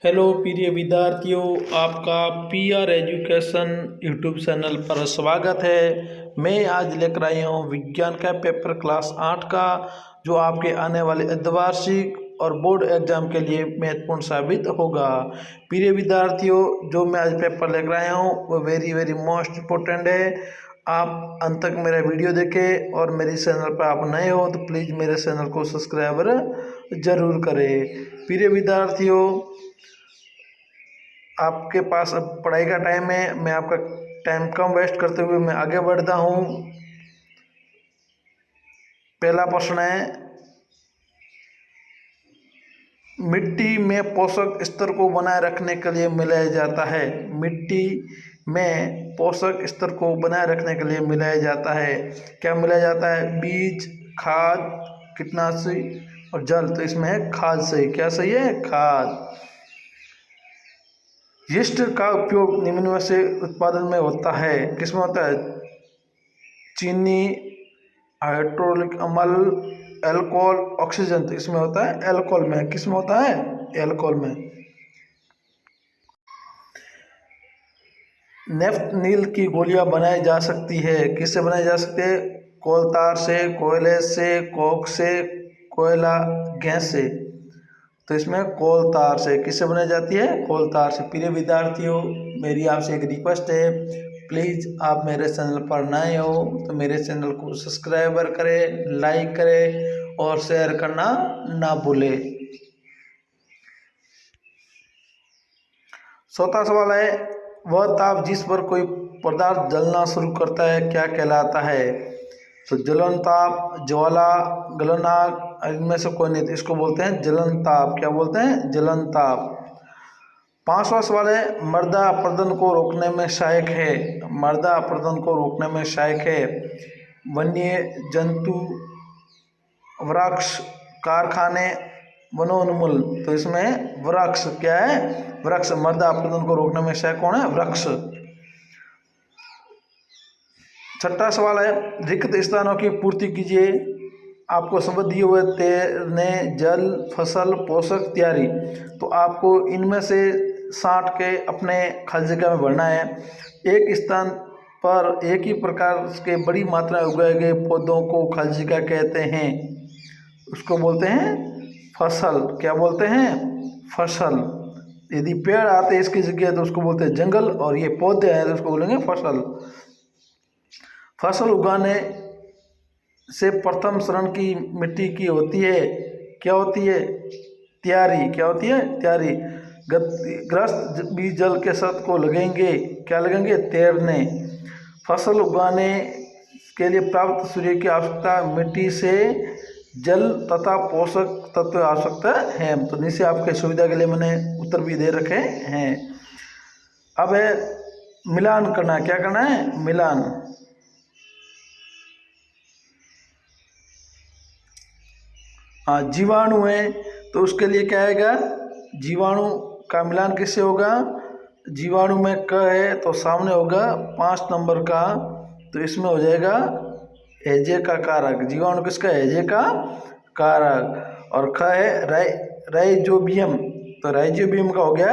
Hello प्रिय विद्यार्थियों, आपका पीआर एजुकेशन यूट्यूब चैनल पर स्वागत है। मैं आज लेकर आई हूँ विज्ञान का पेपर क्लास 8 का, जो आपके आने वाले अर्धवार्षिक और बोर्ड एग्जाम के लिए महत्वपूर्ण साबित होगा। प्रिय विद्यार्थियों, जो मैं आज पेपर लेकर आया हूँ वो वेरी मोस्ट इम्पोर्टेंट है। आप अंत तक मेरा वीडियो देखें और मेरे चैनल पर आप नए हो तो प्लीज़ मेरे चैनल को सब्सक्राइबर जरूर करें। प्रिय विद्यार्थियों, आपके पास अब पढ़ाई का टाइम है, मैं आपका टाइम कम वेस्ट करते हुए मैं आगे बढ़ता हूँ। पहला प्रश्न है, मिट्टी में पोषक स्तर को बनाए रखने के लिए मिलाया जाता है। मिट्टी में पोषक स्तर को बनाए रखने के लिए मिलाया जाता है। क्या मिलाया जाता है? बीज, खाद, कीटनाशक और जल। तो इसमें है खाद सही। क्या सही है? खाद। यीस्ट का उपयोग निम्न में से उत्पादन में होता है। किसमें होता है? चीनी, हाइड्रोक्लोरिक अम्ल, अल्कोहल, ऑक्सीजन। तो इसमें होता है अल्कोहल में। किसमें होता है? अल्कोहल में। नेफ्थनील की गोलियां बनाई जा सकती है। किससे बनाई जा सकती है? कोलतार से, कोयले से, कोक से, कोयला गैस से। तो इसमें कोलतार से। किससे बनाई जाती है? कोलतार से। प्रिय विद्यार्थियों, मेरी आपसे एक रिक्वेस्ट है, प्लीज़ आप मेरे चैनल पर नए हो तो मेरे चैनल को सब्सक्राइबर करें, लाइक करें और शेयर करना ना भूलें। चौथा सवाल है, वह ताप जिस पर कोई पदार्थ जलना शुरू करता है क्या कहलाता है? तो जलन ताप, ज्वाला, गलनाग, इनमें से कोई नहीं। तो इसको बोलते हैं जलन ताप। क्या बोलते हैं? जलन ताप। पांचवा सवाल है, मृदा अपरदन को रोकने में सहायक है। मृदा अपरदन को रोकने में सहायक है वन्य जंतु, वृक्ष, कारखाने, वनोन्मूलन। तो इसमें वृक्ष। क्या है? वृक्ष। मृदा अपरदन को रोकने में सहायक कौन है? वृक्ष। छठा सवाल है, रिक्त स्थानों की पूर्ति कीजिए। आपको शब्द दिए हुए तैरने, जल, फसल, पोषक, तैयारी। तो आपको इनमें से 60 के अपने खाली जगह में भरना है। एक स्थान पर एक ही प्रकार के बड़ी मात्रा में उगाए गए पौधों को खाली जगह कहते हैं। उसको बोलते हैं फसल। क्या बोलते हैं? फसल। यदि पेड़ आते हैं इसकी जगह तो उसको बोलते हैं जंगल, और ये पौधे हैं तो उसको बोलेंगे फसल। फसल उगाने से प्रथम चरण की मिट्टी की होती है। क्या होती है? तैयारी। क्या होती है? तैयारी। ग्रस्त बीज जल के सत को लगेंगे। क्या लगेंगे? तैरने। फसल उगाने के लिए प्राप्त सूर्य की आवश्यकता, मिट्टी से जल तथा पोषक तत्व आवश्यकता है। तो नीचे आपके सुविधा के लिए मैंने उत्तर भी दे रखे हैं। अब है मिलान करना। क्या करना है? मिलान। हाँ, जीवाणु है तो उसके लिए क्या आएगा? जीवाणु का मिलान किससे होगा? जीवाणु में क है तो सामने होगा 5 नंबर का, तो इसमें हो जाएगा हैजे का कारक। जीवाणु किसका? हैजे का कारक। और ख है राइजोबियम। तो राइजोबियम का हो गया,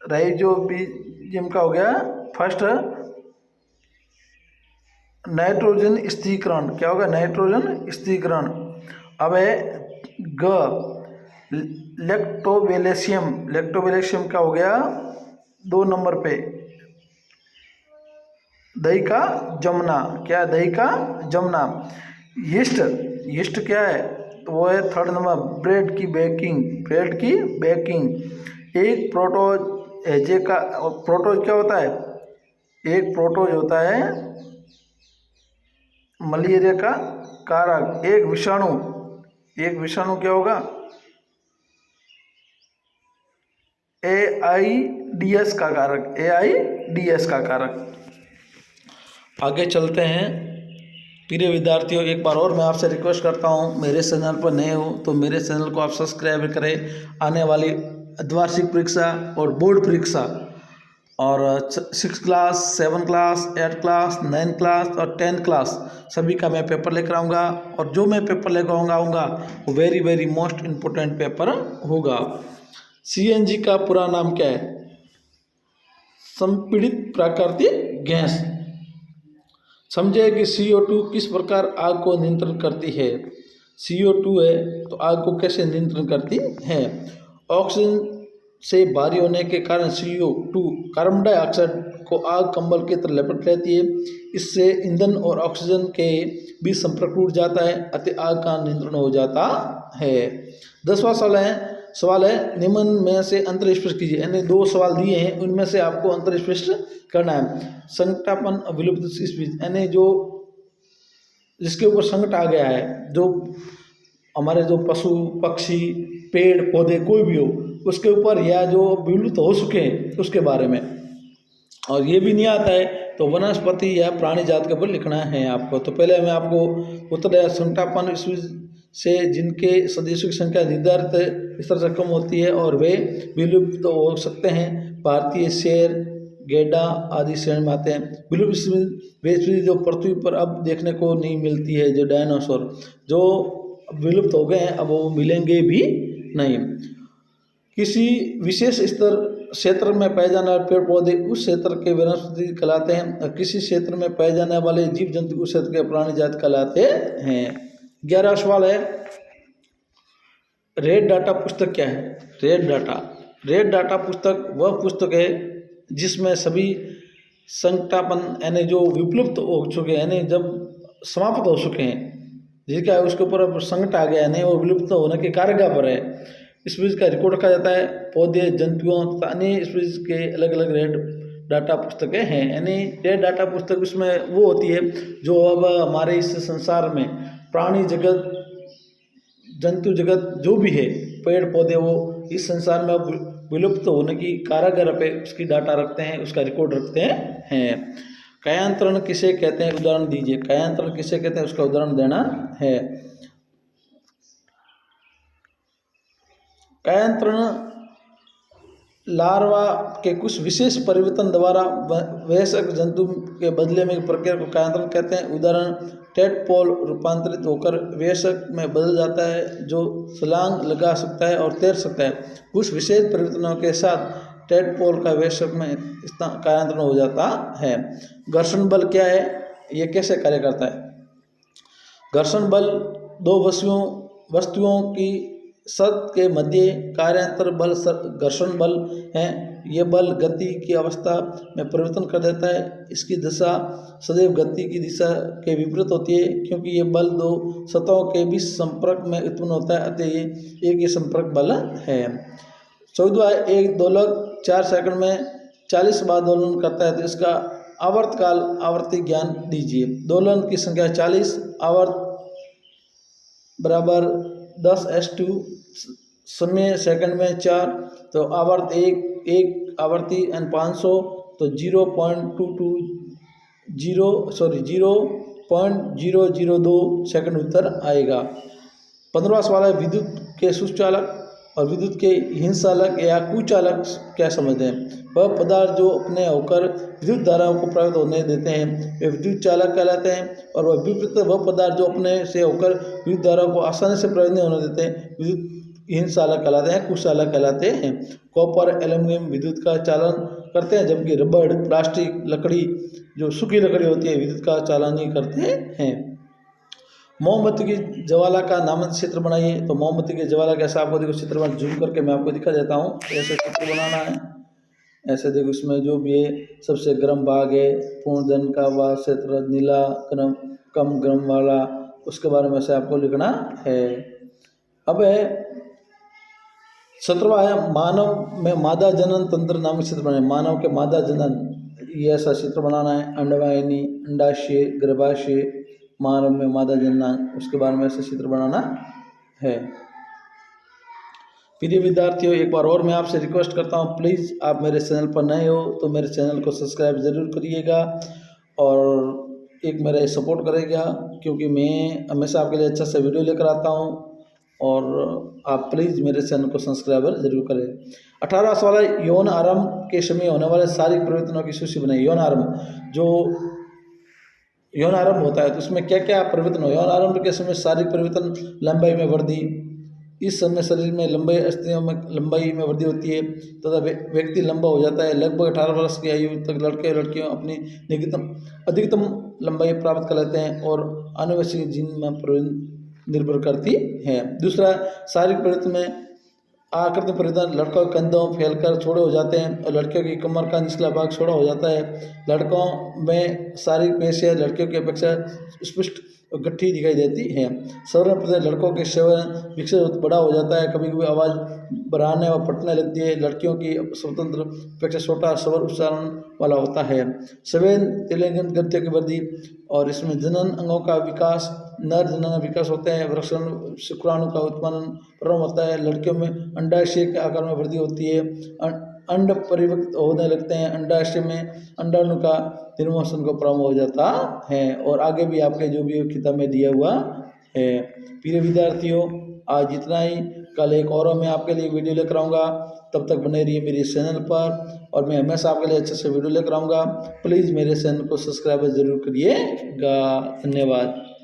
राइजोबियम का हो गया फर्स्ट नाइट्रोजन स्थिरीकरण। क्या होगा? नाइट्रोजन स्थिरीकरण। अब है ग, लैक्टोबैलेशियम। लैक्टोबैलेशियम का हो गया 2 नंबर पे दही का जमना। क्या है? दही का जमना। यीस्ट। यीस्ट क्या है? तो वो है 3rd नंबर, ब्रेड की बेकिंग। ब्रेड की बेकिंग। एक प्रोटोज हैजे का, प्रोटोज क्या होता है? एक प्रोटोज होता है मलेरिया का कारक। एक विषाणु, एक विषाणु क्या होगा? AIDS का कारक। AIDS का कारक। आगे चलते हैं। प्रिय विद्यार्थियों, एक बार और मैं आपसे रिक्वेस्ट करता हूं, मेरे चैनल पर नए हो तो मेरे चैनल को आप सब्सक्राइब करें। आने वाली अर्धवार्षिक परीक्षा और बोर्ड परीक्षा और 6 क्लास, 7 क्लास, 8 क्लास, 9 क्लास और 10 क्लास सभी का मैं पेपर लेकर आऊँगा। और जो मैं पेपर लेकर आऊँगा वो वेरी मोस्ट इम्पोर्टेंट पेपर होगा। सीएनजी का पूरा नाम क्या है? संपीड़ित प्राकृतिक गैस। समझे कि CO2 किस प्रकार आग को नियंत्रण करती है। CO2 है तो आग को कैसे नियंत्रण करती है? ऑक्सीजन से भारी होने के कारण CO2 कार्बन डाइऑक्साइड को आग कंबल की तरह लपेट लेती है। इससे ईंधन और ऑक्सीजन के बीच संपर्क टूट जाता है अतः आग का नियंत्रण हो जाता है। 10वां सवाल है निम्न में से अंतर स्पष्ट कीजिए। यानी 2 सवाल दिए हैं, उनमें से आपको अंतर स्पष्ट करना है। संकटापन विलुप्त स्पीशीज यानी जो जिसके ऊपर संकट आ गया है, जो हमारे जो पशु पक्षी पेड़ पौधे कोई भी हो उसके ऊपर, या जो विलुप्त हो चुके हैं उसके बारे में। और ये भी नहीं आता है तो वनस्पति या प्राणी जात के ऊपर लिखना है आपको। तो पहले मैं आपको उत्तर संकटापन से जिनके सदस्यों की संख्या निर्धारित स्तर से कम होती है और वे विलुप्त तो हो सकते हैं। भारतीय शेर गैंडा आदि श्रेणी में आते हैं। विलुप्त वे जो पृथ्वी पर अब देखने को नहीं मिलती है, जो डायनासोर जो विलुप्त हो गए हैं अब वो मिलेंगे भी नहीं। किसी विशेष स्तर क्षेत्र में पाए जाने वाले पेड़ पौधे उस क्षेत्र के वनस्पति कहलाते हैं और किसी क्षेत्र में पाए जाने वाले जीव जंतु उस क्षेत्र के प्राणी जात कहलाते हैं। 11वां सवाल है रेड डाटा पुस्तक क्या है? रेड डाटा पुस्तक वह पुस्तक है जिसमें सभी संकटापन यानी जो विलुप्त हो चुके हैं यानी जब समाप्त हो चुके हैं, जिसका उसके ऊपर संकट आ गया यानी वो विलुप्त होने के कारगा पर है, स्पीशीज का रिकॉर्ड रखा जाता है। पौधे जंतुओं तथा अन्य स्पीशीज के अलग अलग रेड डाटा पुस्तकें हैं। यानी रेड डाटा पुस्तक उसमें वो होती है जो अब हमारे इस संसार में प्राणी जगत जंतु जगत जो भी है पेड़ पौधे वो इस संसार में अब विलुप्त होने की कारागार पे उसकी डाटा रखते हैं, उसका रिकॉर्ड रखते हैं। कायांतरण किसे कहते हैं? उदाहरण दीजिए। कायांतरण किसे कहते हैं उसका उदाहरण देना है। कायांतरण लार्वा के कुछ विशेष परिवर्तन द्वारा वयस्क जंतु के बदले में प्रक्रिया को कायांतरण कहते हैं। उदाहरण टेडपोल रूपांतरित होकर वयस्क में बदल जाता है जो छलांग लगा सकता है और तैर सकता है। कुछ विशेष परिवर्तनों के साथ टेडपोल का वयस्क में कायांतरण हो जाता है। घर्षण बल क्या है? ये कैसे कार्य करता है? घर्षण बल दो वस्तुओं की सतह के मध्य कार्यांतर बल घर्षण बल है। ये बल गति की अवस्था में परिवर्तन कर देता है। इसकी दिशा सदैव गति की दिशा के विपरीत होती है क्योंकि ये बल दो सतहों के बीच संपर्क में उत्पन्न होता है अतः ये एक ही संपर्क बल है। 14वां एक दोलक 4 सेकंड में 40 बार दोलन करता है तो इसका आवर्तकाल आवर्ती ज्ञान दीजिए। दोलन की संख्या 40, आवर्त बराबर 10s2 समय सेकंड में 4 तो आवर्त 1 आवर्ती एन 500 तो 0.002 सेकंड उत्तर आएगा। 15वां सवाल है विद्युत के सुचालक और विद्युत के हिंसालक या कुचालक क्या समझते हैं? वह पदार्थ जो अपने होकर विद्युत धाराओं को प्रवाहित होने देते हैं वे विद्युत चालक कहलाते हैं और वह विपरीत वह पदार्थ जो अपने से होकर विद्युत धाराओं को आसानी से प्रवाहित नहीं होने देते हैं विद्युत हिंसालक कहलाते हैं, कुचालक कहलाते हैं। कॉपर एल्यूमिनियम विद्युत का चालन करते हैं जबकि रबड़ प्लास्टिक लकड़ी जो सूखी लकड़ी होती है विद्युत का चालन नहीं करते हैं। मोमबत्ती की ज्वाला का नामंकित चित्र बनाइए। तो मोमबत्ती की ज्वाला कैसा आपको देखो चित्र में जूम करके मैं आपको दिखा देता हूँ। ऐसे चित्र बनाना है, ऐसे देखो इसमें जो भी है सबसे गर्म भाग है पूर्ण जन का वह क्षेत्र नीला गर्म कम गर्म वाला उसके बारे में से आपको लिखना है। अब है 17वां है मानव में मादा जनन तंत्र नामक चित्र बनाए। मानव के मादा जनन ये ऐसा चित्र बनाना है। अंडवाहिनी अंडाशय गर्भाशय मानव में मादा जनना उसके बारे में ऐसे चित्र बनाना है। प्रिय विद्यार्थियों एक बार और मैं आपसे रिक्वेस्ट करता हूँ प्लीज़ आप मेरे चैनल पर नए हो तो मेरे चैनल को सब्सक्राइब ज़रूर करिएगा और एक मेरा सपोर्ट करेगा क्योंकि मैं हमेशा आपके लिए अच्छा सा वीडियो लेकर आता हूँ और आप प्लीज़ मेरे चैनल को सब्सक्राइबर जरूर करें। 18वां सवाल है यौन आरंभ के समय होने वाले शारीरिक परिवर्तनों की सूची बनाई। यौन आरंभ जो यौन आरंभ होता है तो उसमें क्या क्या परिवर्तन हो? यौन आरंभ के समय शारीरिक परिवर्तन लंबाई में वृद्धि, इस समय शरीर में लंबाई अस्थियों में लंबाई में वृद्धि होती है तथा व्यक्ति लंबा हो जाता है। लगभग 18 वर्ष की आयु तक लड़के और लड़कियों अपनी अधिकतम लंबाई प्राप्त कर लेते हैं और आनुवंशिक जीन में निर्भर करती है। दूसरा, शारीरिक परिवर्तन में आकृति परिवर्तन। लड़कों के कंधों फैलकर छोड़े हो जाते हैं और लड़कियों की कमर का निचला भाग छोड़ा हो जाता है। लड़कों में शारीरिक पेशियाँ लड़कियों की अपेक्षा स्पष्ट और गट्ठी दिखाई देती है। स्वरण प्रदर्शन, लड़कों के श्रवण विकसित बड़ा हो जाता है, कभी कभी आवाज़ बढ़ाने और फटने लगती है। लड़कियों की स्वतंत्र अपेक्षा छोटा स्वर उच्चारण वाला होता है। संवेद तेलंगन ग्रंथियों की वृद्धि और इसमें जनन अंगों का विकास, नर जनन विकास होते हैं। वृषण शुक्राणु का उत्पादन प्रारंभ होता है। लड़कियों में अंडाशय के आकार में वृद्धि होती है। अंड परिपक्व होने लगते हैं। अंडाशय में अंडाणु का निर्मोशन को प्रारंभ हो जाता है। और आगे भी आपके जो भी किताब में दिया हुआ है। प्रिय विद्यार्थियों, आज इतना ही। कल एक और मैं आपके लिए वीडियो लेकर आऊँगा। तब तक बने रहिए मेरे चैनल पर और मैं हमेशा आपके लिए अच्छे से वीडियो लेकर आऊँगा। प्लीज़ मेरे चैनल को सब्सक्राइब जरूर करिएगा। धन्यवाद।